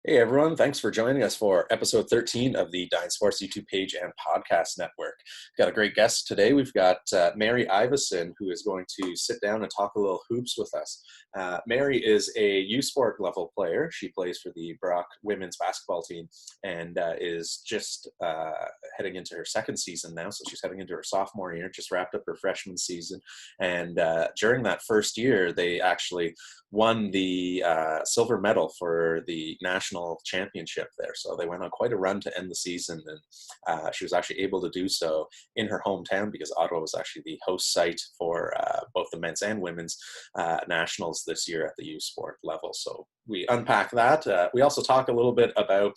Hey everyone, thanks for joining us for episode 13 of the Dine Sports YouTube page and podcast network. Got a great guest today. We've got Mary Ivison, who is going to sit down and talk a little hoops with us. Mary is a USport level player. She plays for the Brock women's basketball team and is just heading into her second season now. So she's heading into her sophomore year, just wrapped up her freshman season. And during that first year, they actually won the silver medal for the national championship there. So they went on quite a run to end the season, and she was actually able to do so in her hometown because Ottawa was actually the host site for both the men's and women's nationals this year at the U Sport level. So we unpack that. We also talk a little bit about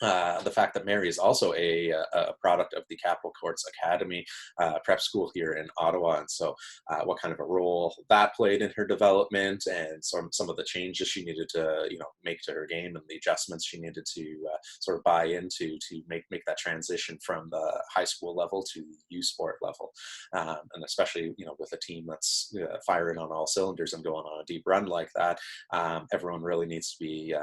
the fact that Mary is also a product of the Capital Courts Academy prep school here in Ottawa, and so what kind of a role that played in her development, and some of the changes she needed to make to her game, and the adjustments she needed to sort of buy into to make that transition from the high school level to the U Sport level, and especially with a team that's firing on all cylinders and going on a deep run like that, everyone really needs to be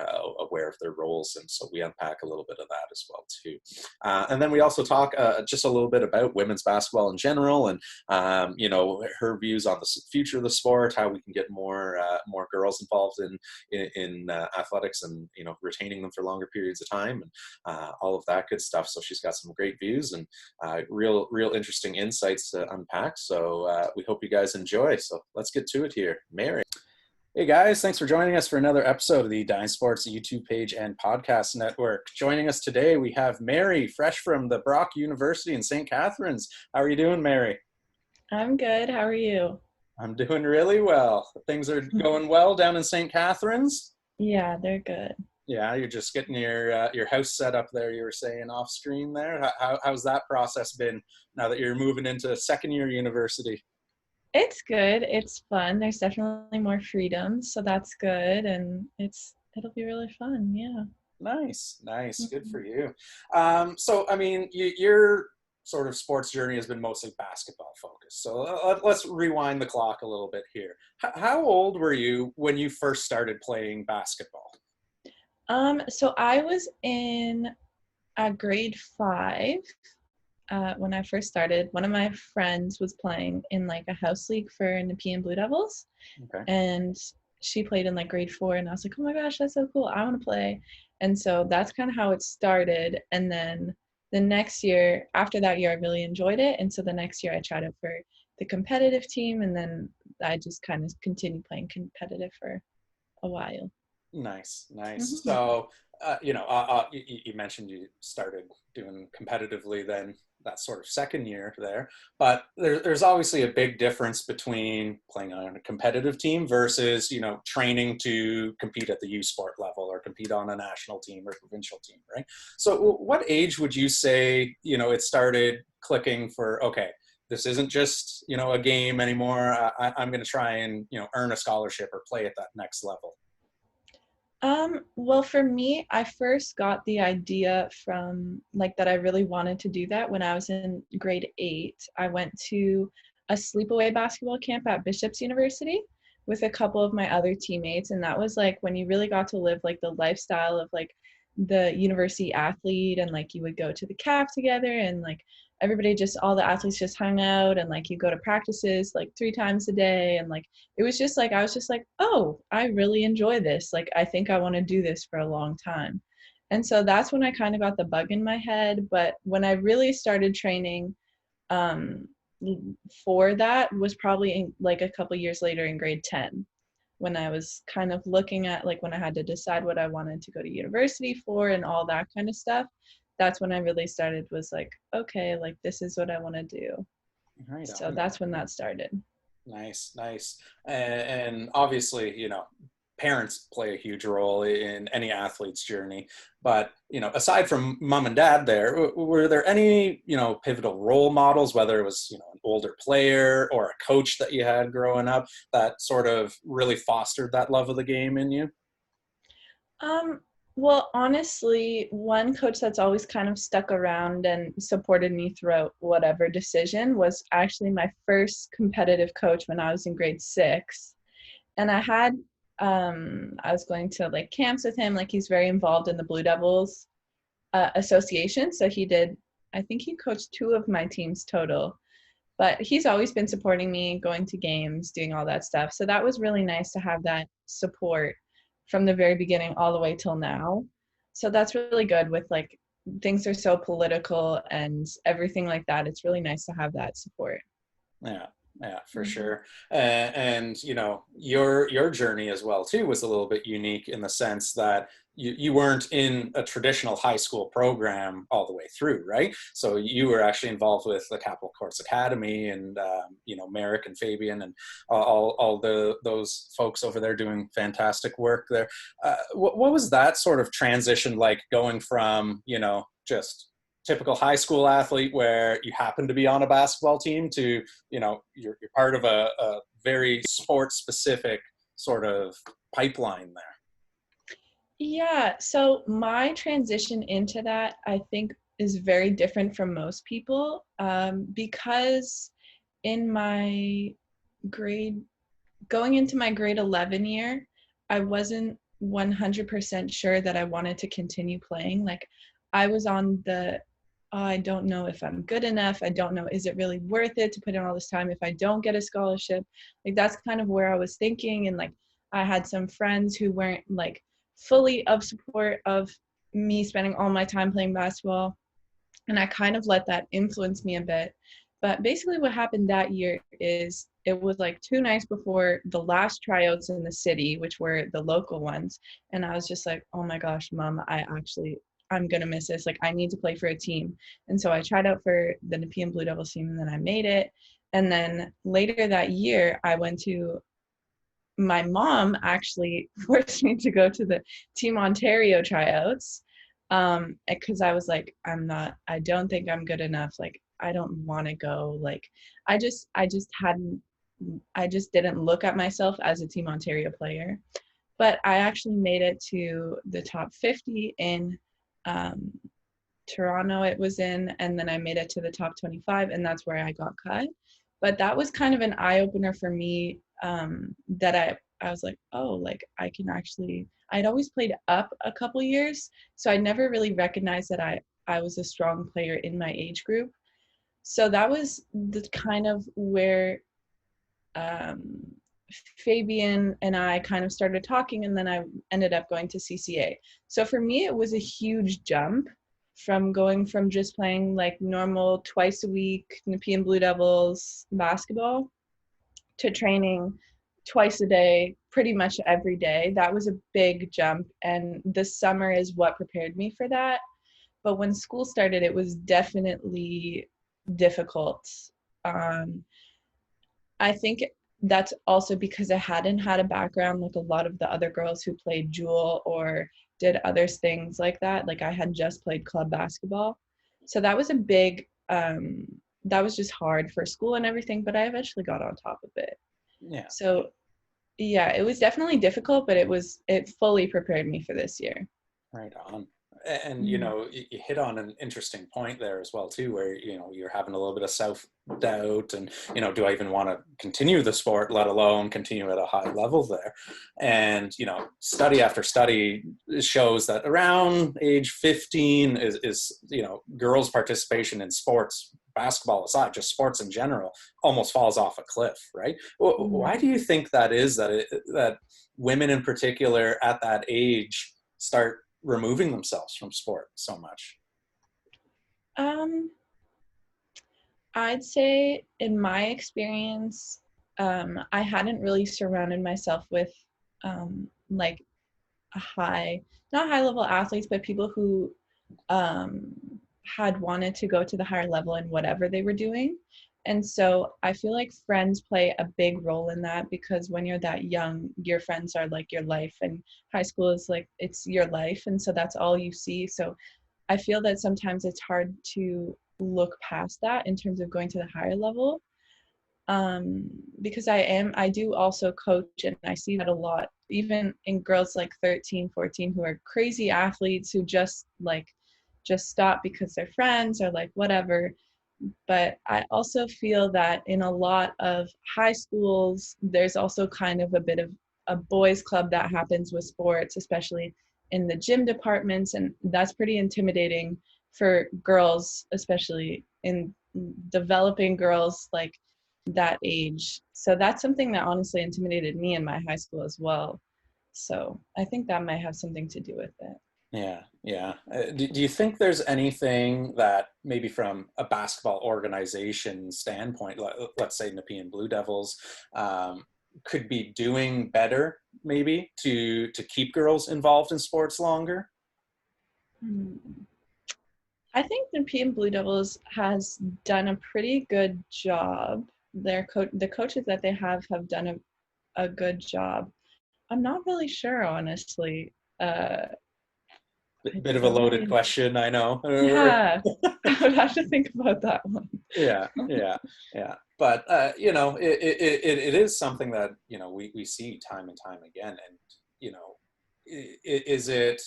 aware of their roles, and so we unpack a little bit of that as well too. And then we also talk just a little bit about women's basketball in general, and her views on the future of the sport, how we can get more girls involved in athletics, and retaining them for longer periods of time, and all of that good stuff. So she's got some great views and real interesting insights to unpack. So we hope you guys enjoy. So let's get to it here. Mary. Hey guys, thanks for joining us for another episode of the Dine Sports YouTube page and podcast network. Joining us today, we have Mary, fresh from the Brock University in St. Catharines. How are you doing, Mary? I'm good. How are you? I'm doing really well. Things are going well down in St. Catharines? Yeah, they're good. Yeah, you're just getting your house set up there, you were saying off screen there. How's that process been now that you're moving into second year university? It's good. It's fun. There's definitely more freedom, so that's good, and it'll be really fun. Yeah. Nice. Good Mhm. for you. So, I mean, your sort of sports journey has been mostly basketball focused. So let's rewind the clock a little bit here. How old were you when you first started playing basketball? So I was in grade 5 when I first started. One of my friends was playing in like a house league for Nepean Blue Devils, Okay. and she played in like grade 4, and I was like, oh my gosh, that's so cool. I want to play. And so that's kind of how it started. And then the next year, after that year, I really enjoyed it. And so the next year I tried out for the competitive team, and then I just kind of continued playing competitive for a while. Nice. Mm-hmm. So, you mentioned you started doing competitively then that sort of second year there, but there's obviously a big difference between playing on a competitive team versus, training to compete at the U Sport level or compete on a national team or provincial team, right? So what age would you say, it started clicking for, okay, this isn't just, a game anymore. I'm going to try and, earn a scholarship or play at that next level. Well, for me, I first got the idea from like that I really wanted to do that when I was in grade 8. I went to a sleepaway basketball camp at Bishop's University with a couple of my other teammates, and that was like when you really got to live like the lifestyle of like the university athlete, and like you would go to the caf together, and like everybody just all the athletes just hung out, and like you go to practices like 3 times a day, and like it was just like I was just like, oh, I really enjoy this. Like I think I want to do this for a long time. And so that's when I kind of got the bug in my head. But when I really started training um, for that was probably in, like a couple years later in grade 10, when I was kind of looking at like when I had to decide what I wanted to go to university for and all that kind of stuff. That's when I really started was like, okay, like this is what I want to do. Right So on. that's when that started. Nice. And obviously, parents play a huge role in any athlete's journey. But, aside from mom and dad there, were there any, pivotal role models, whether it was, an older player or a coach that you had growing up that sort of really fostered that love of the game in you? Um, well, honestly, one coach that's always kind of stuck around and supported me throughout whatever decision was actually my first competitive coach when I was in grade 6. And I had I was going to like camps with him. Like he's very involved in the Blue Devils association. So he did, I think he coached 2 of my teams total. But he's always been supporting me, going to games, doing all that stuff. So that was really nice to have that support from the very beginning all the way till now. So that's really good with like things are so political and everything like that. It's really nice to have that support. Yeah, yeah, for Mm-hmm. sure. And you know, your journey as well too was a little bit unique in the sense that you weren't in a traditional high school program all the way through, right? So you were actually involved with the Capital Courts Academy, and you know, Merrick and Fabian and all those folks over there doing fantastic work there. What was that sort of transition like, going from, you know, just typical high school athlete where you happen to be on a basketball team to, you know, you're part of a very sport specific sort of pipeline there? Yeah, so my transition into that, I think, is very different from most people because in my grade, going into my grade 11 year, I wasn't 100% sure that I wanted to continue playing. Like, I was on the, "Oh, I don't know if I'm good enough. I don't know, is it really worth it to put in all this time if I don't get a scholarship?" Like, that's kind of where I was thinking. And like, I had some friends who weren't like fully of support of me spending all my time playing basketball. And I kind of let that influence me a bit. But basically, what happened that year is it was like 2 nights before the last tryouts in the city, which were the local ones. And I was just like, oh my gosh, Mom, I'm going to miss this. Like, I need to play for a team. And so I tried out for the Nepean Blue Devils team, and then I made it. And then later that year, my mom actually forced me to go to the Team Ontario tryouts because I was like, I don't think I'm good enough. Like, I don't want to go. Like, I just didn't look at myself as a Team Ontario player. But I actually made it to the top 50 in um, Toronto, it was in, and then I made it to the top 25, and that's where I got cut. But that was kind of an eye opener for me that I was like, oh, like I can actually, I'd always played up a couple years, so I never really recognized that I was a strong player in my age group. So that was the kind of where um, Fabian and I kind of started talking, and then I ended up going to CCA. So for me, it was a huge jump from going from just playing like normal twice a week Nepean Blue Devils basketball to training twice a day, pretty much every day. That was a big jump, and the summer is what prepared me for that. But when school started, it was definitely difficult. Um, I think that's also because I hadn't had a background like a lot of the other girls who played Jewel or did other things like that. Like, I had just played club basketball. So that was a big, that was just hard for school and everything, but I eventually got on top of it. Yeah, So yeah, it was definitely difficult, but it fully prepared me for this year. right on. And you Mm. know, you hit on an interesting point there as well too, where, you know, you're having a little bit of self doubt, and, you know, do I even want to continue the sport, let alone continue at a high level there? And, you know, study after study shows that around age 15 is, you know, girls' participation in sports, basketball aside, just sports in general, almost falls off a cliff, right? Why Yeah. do you think that is, that women in particular at that age start removing themselves from sport so much? Um, I'd say in my experience, I hadn't really surrounded myself with like a not high level athletes, but people who um, had wanted to go to the higher level in whatever they were doing. And so I feel like friends play a big role in that, because when you're that young, your friends are like your life, and high school is like it's your life. And so that's all you see. So I feel that sometimes it's hard to look past that in terms of going to the higher level. Because I do also coach, and I see that a lot, even in girls like 13, 14 who are crazy athletes who just stop because they're friends or like whatever. But I also feel that in a lot of high schools, there's also kind of a bit of a boys club that happens with sports, especially in the gym departments, and that's pretty intimidating for girls, especially in developing girls like that age. So that's something that honestly intimidated me in my high school as well. So I think that might have something to do with it. Yeah, yeah. Do you think there's anything that maybe from a basketball organization standpoint, let's say Nepean Blue Devils, could be doing better maybe to keep girls involved in sports longer? Hmm. I think the PM Blue Devils has done a pretty good job. The coaches that they have done a good job. I'm not really sure, honestly. I Bit of a don't loaded really. question, I know. Yeah, I would have to think about that one. Yeah, yeah, yeah. But it is something that we see time and time again. And is it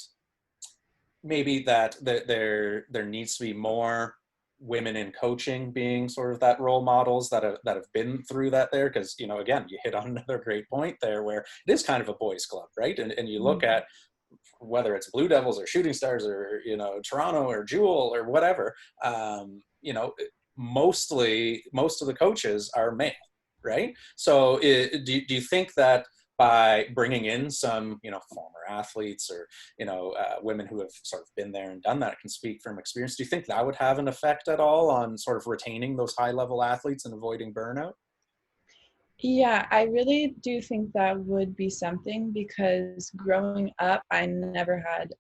maybe that there needs to be more women in coaching being sort of that role models that have been through that there? Because again, you hit on another great point there where it is kind of a boys club, right? And you look Mm. at whether it's Blue Devils or Shooting Stars or Toronto or Jewel or whatever, mostly most of the coaches are male, right? So do you think that by bringing in some former athletes or women who have sort of been there and done that, can speak from experience, do you think that would have an effect at all on sort of retaining those high level athletes and avoiding burnout? Yeah, I really do think that would be something because growing up, I never had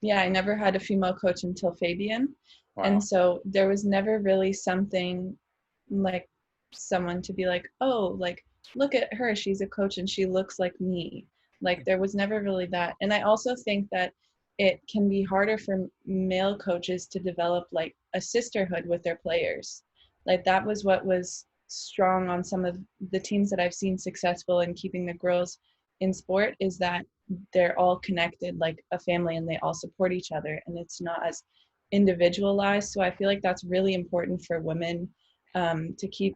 a female coach until Fabian. And Wow. so there was never really something like someone to be like, oh, like, look at her. She's a coach and she looks like me. Like, there was never really that. And I also think that it can be harder for male coaches to develop like a sisterhood with their players. Like, that was what was strong on some of the teams that I've seen successful in keeping the girls in sport is that they're all connected like a family and they all support each other and it's not as individualized. So I feel like that's really important for women to keep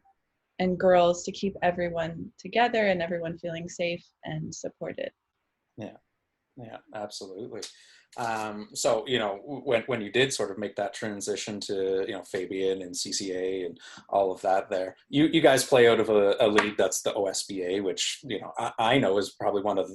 and girls to keep everyone together and everyone feeling safe and supported. Yeah. Yeah, absolutely. So, when you did sort of make that transition to, Fabian and CCA and all of that there, you guys play out of a league that's the OSBA, which, I know is probably one of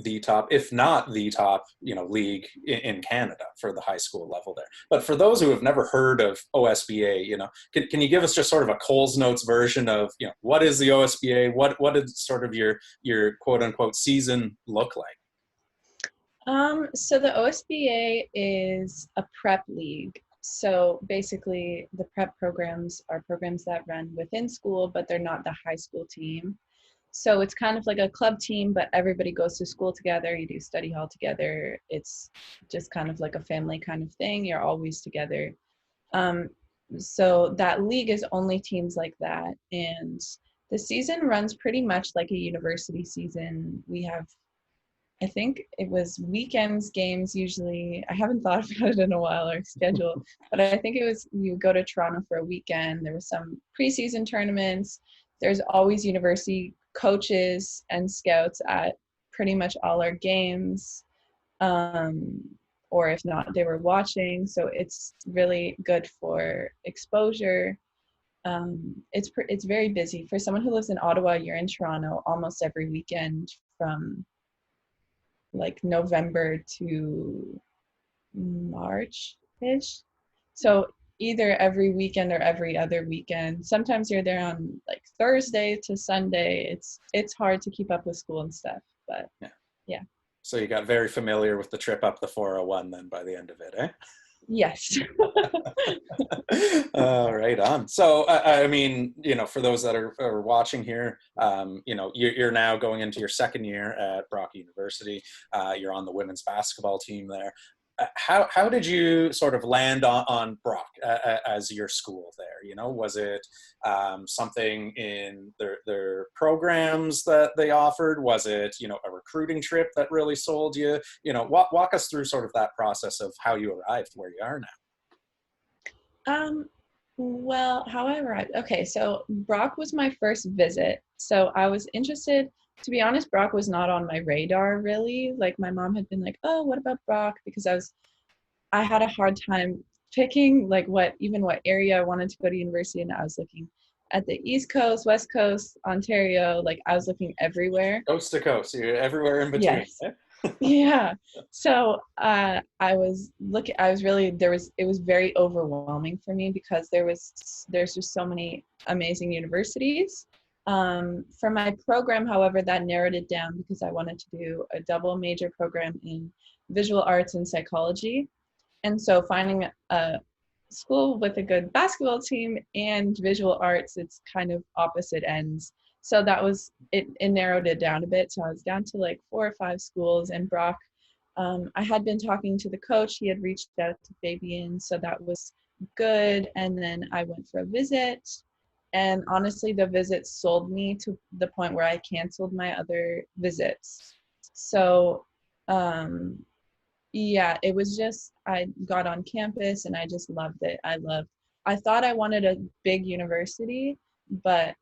the top, if not the top, league in Canada for the high school level there. But for those who have never heard of OSBA, can you give us just sort of a Coles Notes version of, what is the OSBA? What did sort of your quote unquote season look like? So the OSBA is a prep league. So basically, the prep programs are programs that run within school, but they're not the high school team. So it's kind of like a club team, but everybody goes to school together. You do study hall together. It's just kind of like a family kind of thing. You're always together. Um, so that league is only teams like that. And the season runs pretty much like a university season. We have I think it was weekends games usually. I haven't thought about it in a while, our schedule, but I think it was you go to Toronto for a weekend. There was some preseason tournaments. There's always university coaches and scouts at pretty much all our games. Um, or if not, they were watching. So it's really good for exposure. It's very busy. For someone who lives in Ottawa, you're in Toronto almost every weekend from like November to March-ish. So either every weekend or every other weekend. Sometimes you're there on like Thursday to Sunday. It's hard to keep up with school and stuff, but Yeah. yeah. So you got very familiar with the trip up the 401 then by the end of it, eh? Yes. Right on. So, I mean, for those that are watching here, you're now going into your second year at Brock University. You're on the women's basketball team there. How did you sort of land on Brock as your school there? Was it something in their programs that they offered? Was it, a recruiting trip that really sold you? Walk us through sort of that process of how you arrived where you are now. Well, however, okay, so Brock was my first visit. So I was interested to be honest, Brock was not on my radar really. Like my mom had been like, "Oh, what about Brock?" Because I had a hard time picking like what area I wanted to go to university, and I was looking at the East Coast, West Coast, Ontario, like I was looking everywhere. Coast to coast, you're everywhere in between. Yes. Yeah. So I was really it was very overwhelming for me because there's just so many amazing universities. For my program, however, that narrowed it down because I wanted to do a double major program in visual arts and psychology. And so finding a school with a good basketball team and visual arts, it's kind of opposite ends. So that was it narrowed it down a bit. So I was down to like 4 or 5 schools. And Brock, I had been talking to the coach. He had reached out to Fabian, so that was good. And then I went for a visit. And honestly, the visit sold me to the point where I canceled my other visits. So yeah, it was just, I got on campus and I just loved it. I thought I wanted a big university, but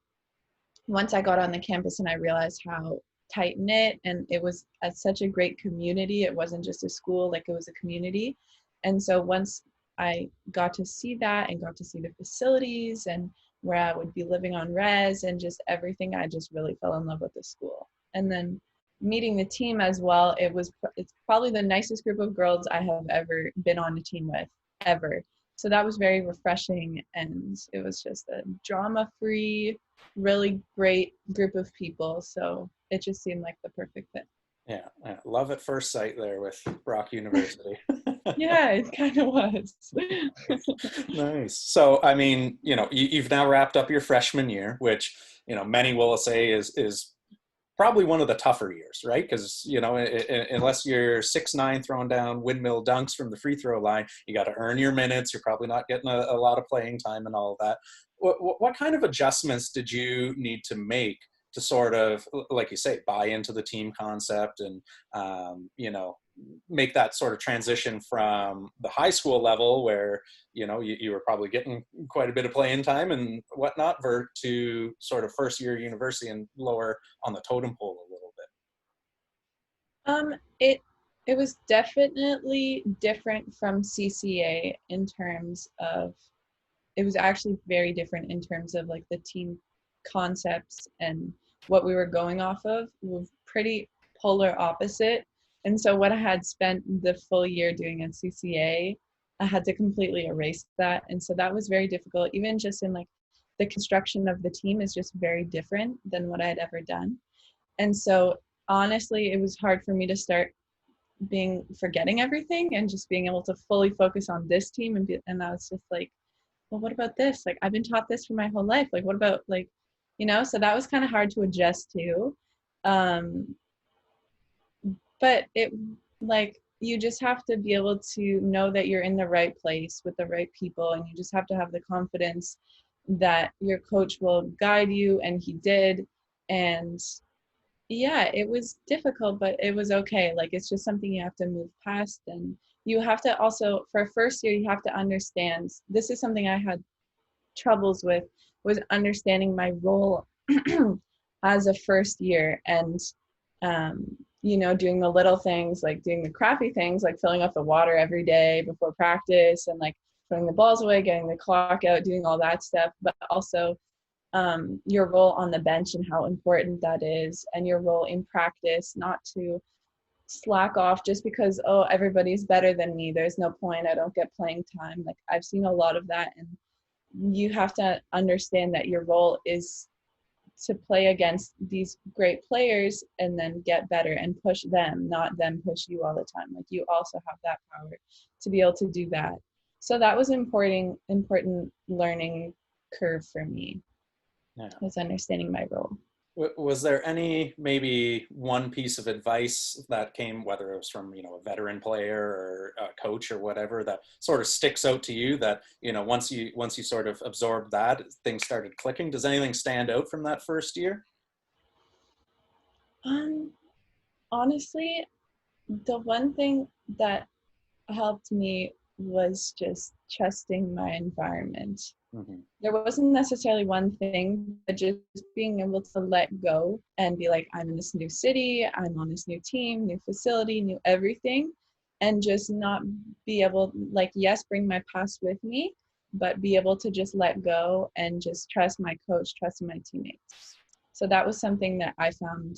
once I got on the campus and I realized how tight knit and it was such a great community, it wasn't just a school, like it was a community. And so once I got to see that and got to see the facilities and where I would be living on res and just everything, I just really fell in love with the school. And then meeting the team as well, it's probably the nicest group of girls I have ever been on a team with, ever. So that was very refreshing, and it was just a drama-free, really great group of people. So it just seemed like the perfect fit. Yeah, love at first sight there with Brock University. Yeah, it kind of was. Nice. So, I mean, you've now wrapped up your freshman year, which, many will say is probably one of the tougher years, right? Because, unless you're 6'9", throwing down windmill dunks from the free throw line, you got to earn your minutes. You're probably not getting a lot of playing time and all of that. What kind of adjustments did you need to make to sort of, like you say, buy into the team concept and, make that sort of transition from the high school level where, you were probably getting quite a bit of playing time and whatnot, to sort of first year university and lower on the totem pole a little bit? It was definitely different from CCA in terms of, it was actually very different in terms of like the team concepts and what we were going off of were pretty polar opposite. And so what I had spent the full year doing at CCA, I had to completely erase that. And so that was very difficult. Even just in like the construction of the team is just very different than what I had ever done. And so honestly, it was hard for me to start forgetting everything and just being able to fully focus on this team and I was just like, well, what about this? Like, I've been taught this for my whole life. Like, what about like, so that was kind of hard to adjust to. But it, like, you just have to be able to know that you're in the right place with the right people. And you just have to have the confidence that your coach will guide you. And he did. And yeah, it was difficult, but it was okay. Like, it's just something you have to move past. And you have to also, for first year, you have to understand, this is something I had troubles with, was understanding my role as a first year and, doing the little things, like doing the crappy things, like filling up the water every day before practice and like putting the balls away, getting the clock out, doing all that stuff, but also your role on the bench and how important that is, and your role in practice, not to slack off just because, oh, everybody's better than me, there's no point, I don't get playing time. Like, I've seen a lot of that, and you have to understand that your role is to play against these great players and then get better and push them, not them push you all the time. Like, you also have that power to be able to do that. So that was important learning curve for me. Yeah. Was understanding my role. Was there any, maybe one piece of advice that came, whether it was from, a veteran player or a coach or whatever, that sort of sticks out to you that, once you sort of absorbed that, things started clicking? Does anything stand out from that first year? Honestly, the one thing that helped me was just trusting my environment. Mm-hmm. There wasn't necessarily one thing, but just being able to let go and be like, I'm in this new city, I'm on this new team, new facility, new everything, and just not be able, like, yes, bring my past with me, but be able to just let go and just trust my coach, trust my teammates. So that was something that I found.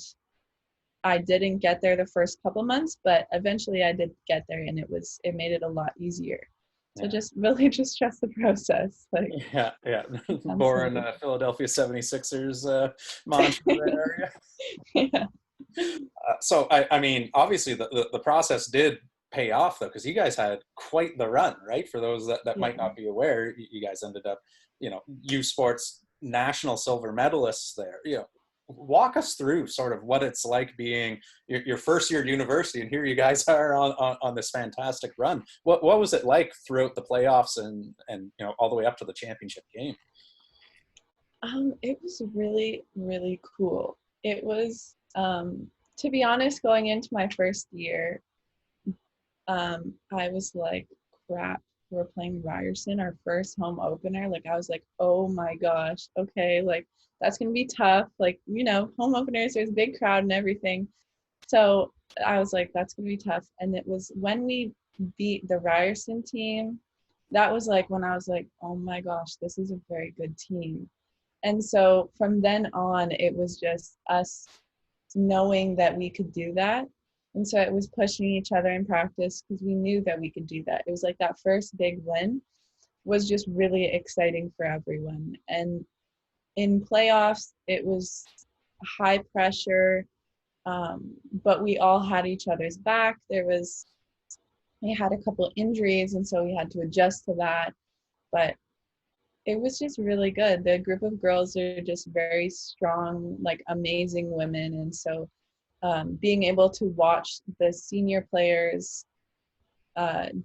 I didn't get there the first couple months, but eventually I did get there, and it made it a lot easier. So Yeah. just really just trust the process. Like, Yeah, yeah. sounds Born silly. Philadelphia 76ers mantra there. Yeah. So I mean, obviously the process did pay off though, because you guys had quite the run, right? For those that Yeah. might not be aware, you guys ended up, U Sports national silver medalists there. Walk us through sort of what it's like being your first year at university, and here you guys are on this fantastic run. What was it like throughout the playoffs and all the way up to the championship game? It was really, really cool. It was, to be honest, going into my first year, I was like, crap, we're playing Ryerson, our first home opener. Like, I was like, oh my gosh, okay, like, that's going to be tough. Like, home openers, there's a big crowd and everything. So I was like, that's going to be tough. And it was when we beat the Ryerson team, that was like when I was like, oh my gosh, this is a very good team. And so from then on, it was just us knowing that we could do that. And so it was pushing each other in practice because we knew that we could do that. It was like that first big win was just really exciting for everyone. And in playoffs, it was high pressure, but we all had each other's back. We had a couple injuries, and so we had to adjust to that. But it was just really good. The group of girls are just very strong, like amazing women. And so being able to watch the senior players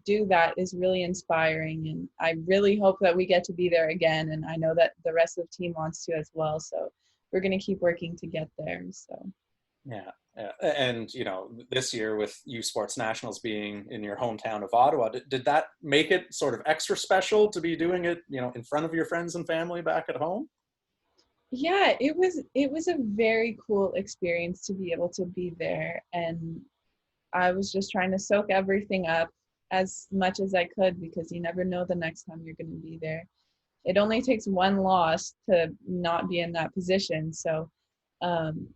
do that is really inspiring. And I really hope that we get to be there again. And I know that the rest of the team wants to as well. So we're going to keep working to get there. So. Yeah, yeah. And this year with U Sports Nationals being in your hometown of Ottawa, did that make it sort of extra special to be doing it, in front of your friends and family back at home? Yeah, it was a very cool experience to be able to be there, and I was just trying to soak everything up as much as I could because you never know the next time you're going to be there. It only takes one loss to not be in that position. So um,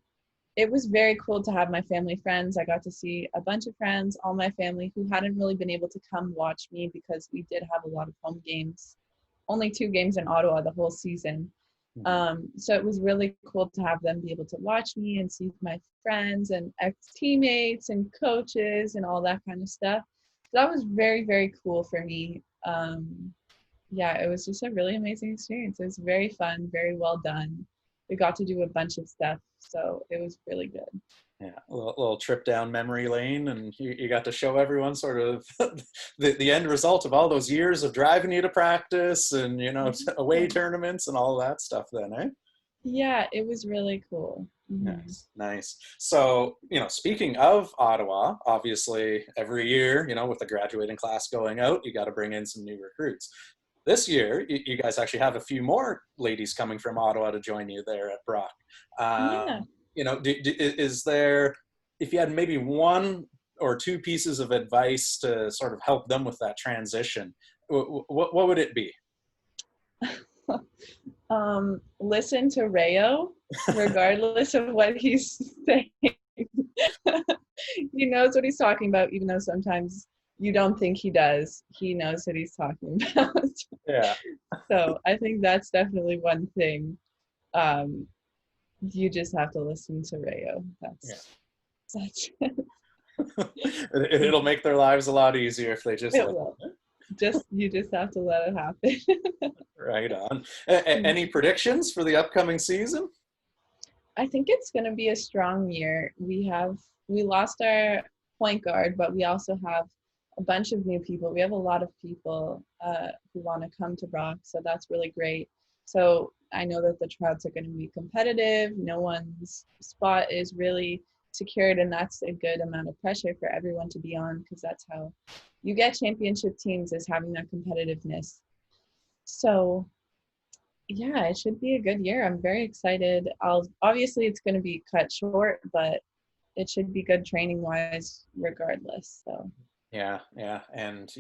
it was very cool to have my family friends. I got to see a bunch of friends, all my family who hadn't really been able to come watch me because we did have a lot of home games, only 2 games in Ottawa the whole season. Mhm. So it was really cool to have them be able to watch me and see my friends and ex-teammates and coaches and all that kind of stuff. So that was very, very cool for me. Yeah, it was just a really amazing experience. It was very fun, very well done. We got to do a bunch of stuff, so it was really good. Yeah, a little trip down memory lane, and you got to show everyone sort of the end result of all those years of driving you to practice and away tournaments and all that stuff. Then, eh? Yeah, it was really cool. Mm-hmm. Nice, nice. So, speaking of Ottawa, obviously every year, with the graduating class going out, you got to bring in some new recruits. This year, you guys actually have a few more ladies coming from Ottawa to join you there at Brock. Yeah. Is there, if you had maybe one or two pieces of advice to sort of help them with that transition, what would it be? Listen to Rayo, regardless of what he's saying. He knows what he's talking about, even though sometimes you don't think he does. He knows what he's talking about. Yeah. So I think that's definitely one thing. Um, you just have to listen to Rayo. Yeah. That's It'll make their lives a lot easier if they just it listen. will. You just have to let it happen. Right on. Any predictions for the upcoming season? I think it's going to be a strong year. We lost our point guard, but we also have a bunch of new people. We have a lot of people who want to come to Brock, so that's really great. So I know that the tryouts are going to be competitive. No one's spot is really secured, and that's a good amount of pressure for everyone to be on, because that's how you get championship teams, is having that competitiveness. So yeah, it should be a good year. I'm very excited. Obviously it's going to be cut short, but it should be good training wise regardless. So Yeah, yeah. And,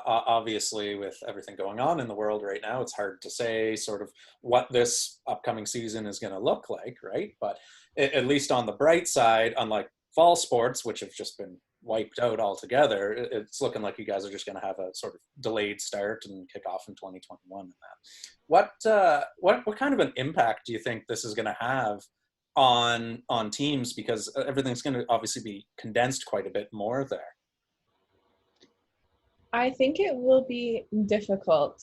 obviously with everything going on in the world right now, it's hard to say sort of what this upcoming season is going to look like, right? But at least on the bright side, unlike fall sports, which have just been wiped out altogether, it's looking like you guys are just going to have a sort of delayed start and kick off in 2021 and that. What kind of an impact do you think this is going to have on teams, because everything's going to obviously be condensed quite a bit more there? I think it will be difficult.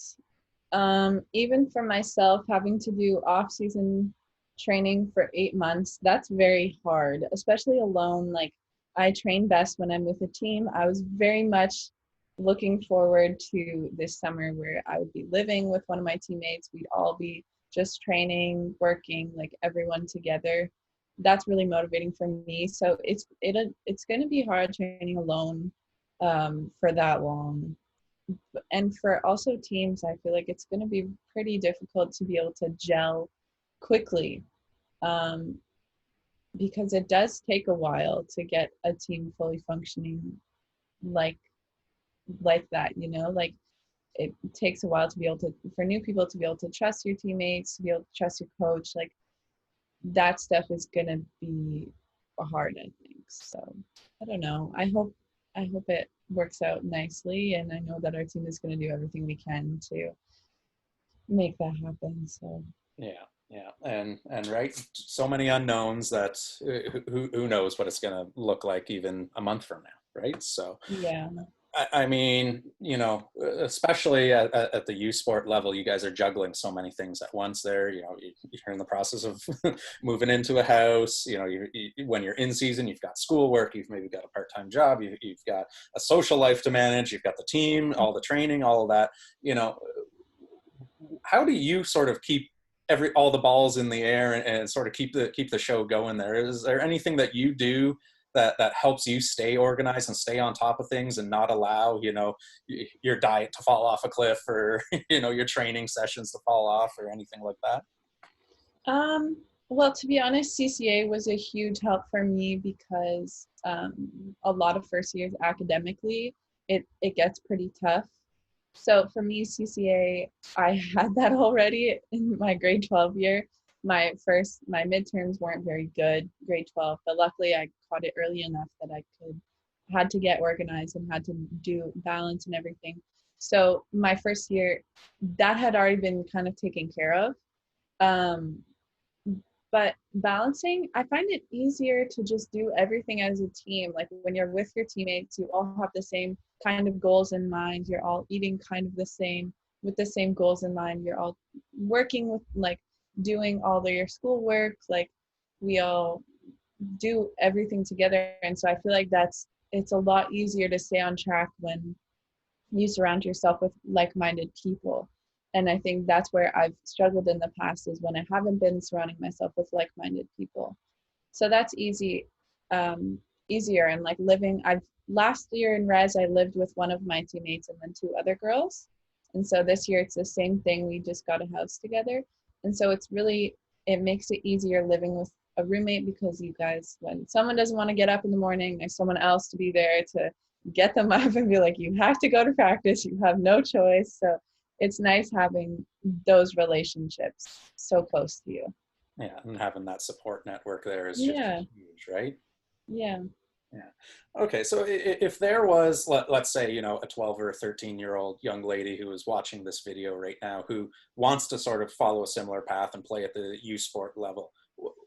Even for myself, having to do off-season training for 8 months, that's very hard, especially alone. Like, I train best when I'm with a team. I was very much looking forward to this summer where I would be living with one of my teammates. We'd all be just training, working, like everyone together. That's really motivating for me. So it's going to be hard training alone for that long. And for also teams, I feel like it's going to be pretty difficult to be able to gel quickly, um, because it does take a while to get a team fully functioning like that, like it takes a while to be able to, for new people to be able to trust your teammates, to be able to trust your coach. Like, that stuff is going to be hard, I think. So I don't know. I hope it works out nicely, and I know that our team is going to do everything we can to make that happen. So Yeah, yeah, and right, so many unknowns that who knows what it's going to look like even a month from now, right? So yeah. I mean, especially at the USport level, you guys are juggling so many things at once there. You're in the process of moving into a house. When you're in season, you've got schoolwork, you've maybe got a part-time job, you've got a social life to manage, you've got the team, all the training, all of that. How do you sort of keep all the balls in the air and sort of keep the show going there? Is there anything that you do that helps you stay organized and stay on top of things and not allow your diet to fall off a cliff, or your training sessions to fall off, or anything like that? Well, to be honest, CCA was a huge help for me, because a lot of first years academically, it gets pretty tough. So for me, CCA, I had that already in my grade 12 year. My midterms weren't very good, grade 12, but luckily I caught it early enough that had to get organized and had to do balance and everything. So my first year, that had already been kind of taken care of. But balancing, I find it easier to just do everything as a team. Like, when you're with your teammates, you all have the same kind of goals in mind. You're all eating kind of the same, with the same goals in mind. You're all working with, like, doing all of your schoolwork. Like, we all do everything together. And so I feel like it's a lot easier to stay on track when you surround yourself with like-minded people. And I think that's where I've struggled in the past, is when I haven't been surrounding myself with like-minded people. So that's easier. And like last year in res, I lived with one of my teammates and then two other girls. And so this year it's the same thing. We just got a house together. And so it makes it easier living with a roommate, because you guys, when someone doesn't want to get up in the morning, there's someone else to be there to get them up and be like, you have to go to practice, you have no choice. So it's nice having those relationships so close to you. Yeah, and having that support network there is just Yeah. huge, right? Yeah. Yeah. Okay, so if there was, let's say, a 12 or a 13-year-old young lady who is watching this video right now, who wants to sort of follow a similar path and play at the USport level,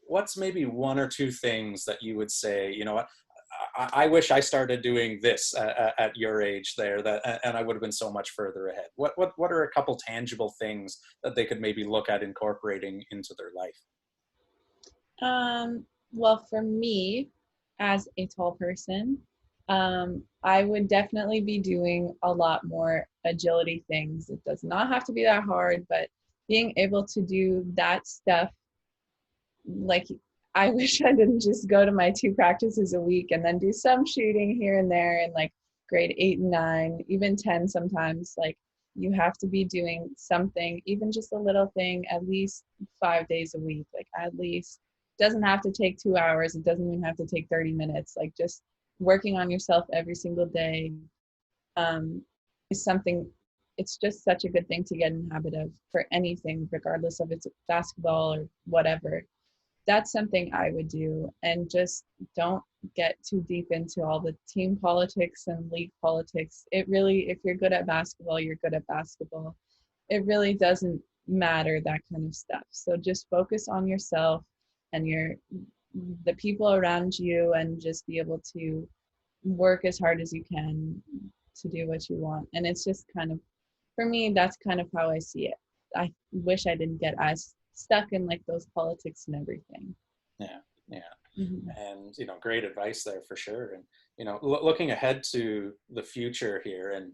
what's maybe one or two things that you would say, what, I wish I started doing this at your age there, and I would have been so much further ahead. What are a couple tangible things that they could maybe look at incorporating into their life? Well, for me, as a tall person, I would definitely be doing a lot more agility things. It does not have to be that hard, but being able to do that stuff, like, I wish I didn't just go to my 2 practices a week and then do some shooting here and there in like grade 8 and 9, even 10 sometimes. Like you have to be doing something, even just a little thing, at least 5 days a week. Like at least doesn't have to take 2 hours. It doesn't even have to take 30 minutes. Like just working on yourself every single day is something. It's just such a good thing to get in the habit of for anything, regardless of it's basketball or whatever. That's something I would do. And just don't get too deep into all the team politics and league politics. It really, if you're good at basketball, you're good at basketball. It really doesn't matter, that kind of stuff. So just focus on yourself and the people around you, and just be able to work as hard as you can to do what you want. And it's just kind of, for me, that's kind of how I see it. I wish I didn't get as stuck in like those politics and everything. Yeah, yeah. Mm-hmm. And, great advice there for sure. And, looking ahead to the future here, and,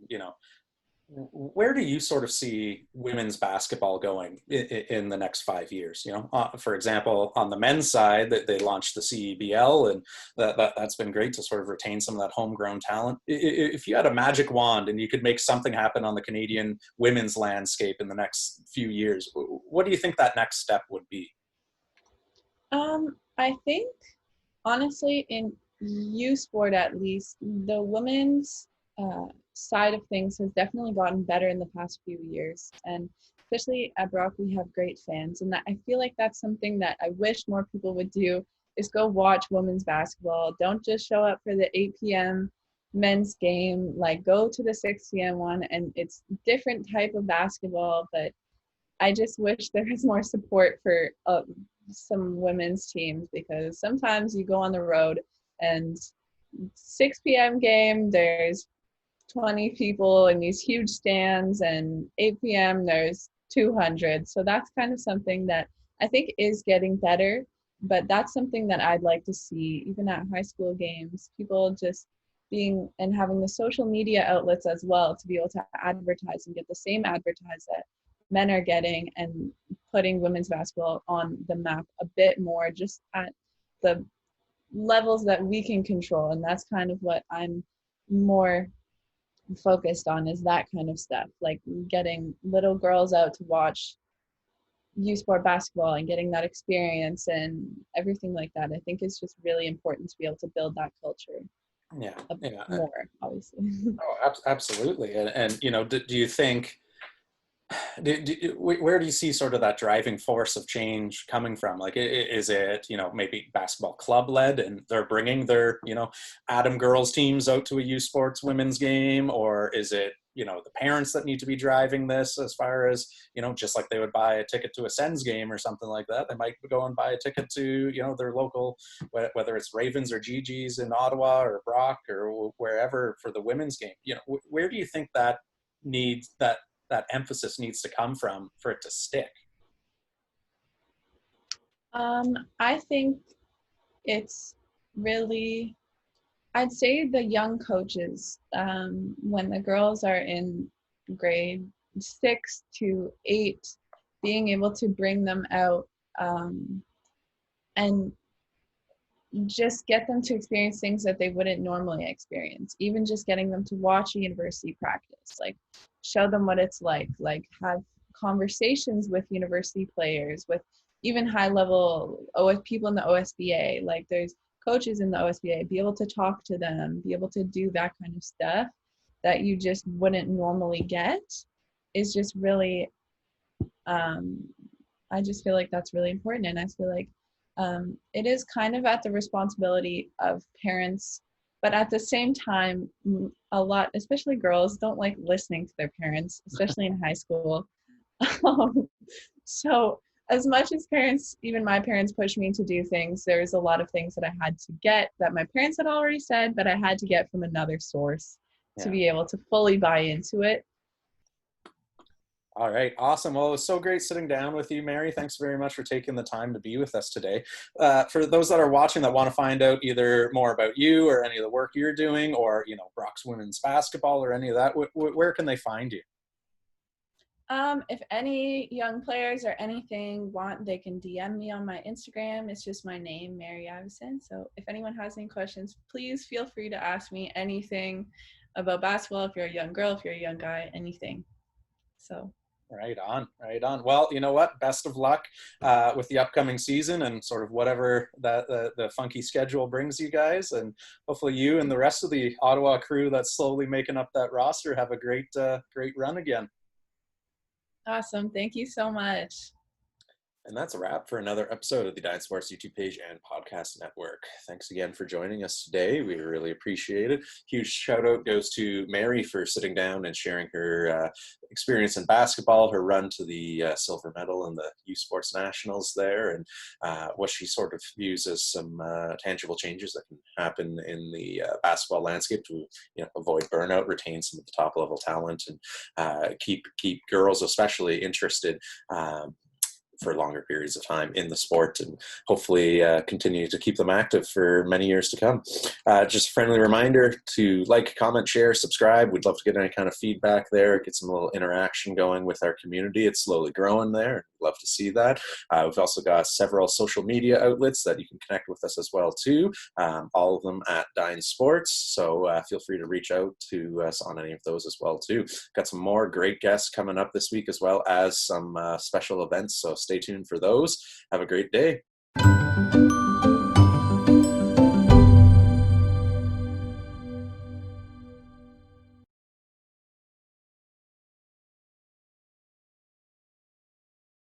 where do you sort of see women's basketball going in the next 5 years? For example, on the men's side, that they launched the CEBL, and that's been great to sort of retain some of that homegrown talent. If you had a magic wand and you could make something happen on the Canadian women's landscape in the next few years, what do you think that next step would be? I think honestly, in USport at least, the women's side of things has definitely gotten better in the past few years. And especially at Brock, we have great fans. And I feel like that's something that I wish more people would do, is go watch women's basketball. Don't just show up for the 8 p.m. men's game. Like go to the 6 p.m. one, and it's different type of basketball. But I just wish there was more support for some women's teams, because sometimes you go on the road and 6 p.m. game, there's 20 people in these huge stands, and 8 p.m. there's 200. So that's kind of something that I think is getting better, but that's something that I'd like to see even at high school games, people just being and having the social media outlets as well to be able to advertise and get the same advertise that men are getting, and putting women's basketball on the map a bit more, just at the levels that we can control. And that's kind of what I'm more focused on, is that kind of stuff, like getting little girls out to watch USport basketball and getting that experience and everything like that. I think it's just really important to be able to build that culture. Yeah, yeah. More, obviously. Oh, absolutely. And do you think, where do you see sort of that driving force of change coming from? Like, is it, maybe basketball club led, and they're bringing their, Adam girls teams out to a U Sports women's game? Or is it, the parents that need to be driving this, as far as, just like they would buy a ticket to a Sens game or something like that, they might go and buy a ticket to, their local, whether it's Ravens or Gigi's in Ottawa or Brock or wherever, for the women's game. Where do you think that emphasis needs to come from for it to stick? I think it's really, I'd say the young coaches, when the girls are in grade 6 to 8, being able to bring them out and just get them to experience things that they wouldn't normally experience. Even just getting them to watch a university practice, like show them what it's like have conversations with university players, with even high level people in the OSBA. Like there's coaches in the OSBA, be able to talk to them, be able to do that kind of stuff that you just wouldn't normally get, is just really, I just feel like that's really important. And I feel like it is kind of at the responsibility of parents, but at the same time, a lot, especially girls, don't like listening to their parents, especially in high school. So as much as parents, even my parents, pushed me to do things, there's a lot of things that I had to get that my parents had already said, but I had to get from another source to be able to fully buy into it. All right. Awesome. Well, it was so great sitting down with you, Mary. Thanks very much for taking the time to be with us today. For those that are watching that want to find out either more about you or any of the work you're doing, or, Brock's women's basketball or any of that, where can they find you? If any young players or anything want, they can DM me on my Instagram. It's just my name, Mary Ivison. So if anyone has any questions, please feel free to ask me anything about basketball. If you're a young girl, if you're a young guy, anything. So. Right on, right on. Well, you know what? Best of luck with the upcoming season and sort of whatever that the funky schedule brings you guys. And hopefully you and the rest of the Ottawa crew that's slowly making up that roster have a great run again. Awesome. Thank you so much. And that's a wrap for another episode of the Dine Sports YouTube page and podcast network. Thanks again for joining us today. We really appreciate it. Huge shout out goes to Mary for sitting down and sharing her experience in basketball, her run to the silver medal in the USport Nationals there, and what she sort of views as some tangible changes that can happen in the basketball landscape to avoid burnout, retain some of the top level talent, and keep girls especially interested for longer periods of time in the sport, and hopefully continue to keep them active for many years to come. Just a friendly reminder to like, comment, share, subscribe. We'd love to get any kind of feedback there, get some little interaction going with our community. It's slowly growing there. Love to see that. We've also got several social media outlets that you can connect with us as well too. All of them at Dine Sports. So feel free to reach out to us on any of those as well too. Got some more great guests coming up this week, as well as some special events. So stay tuned for those. Have a great day.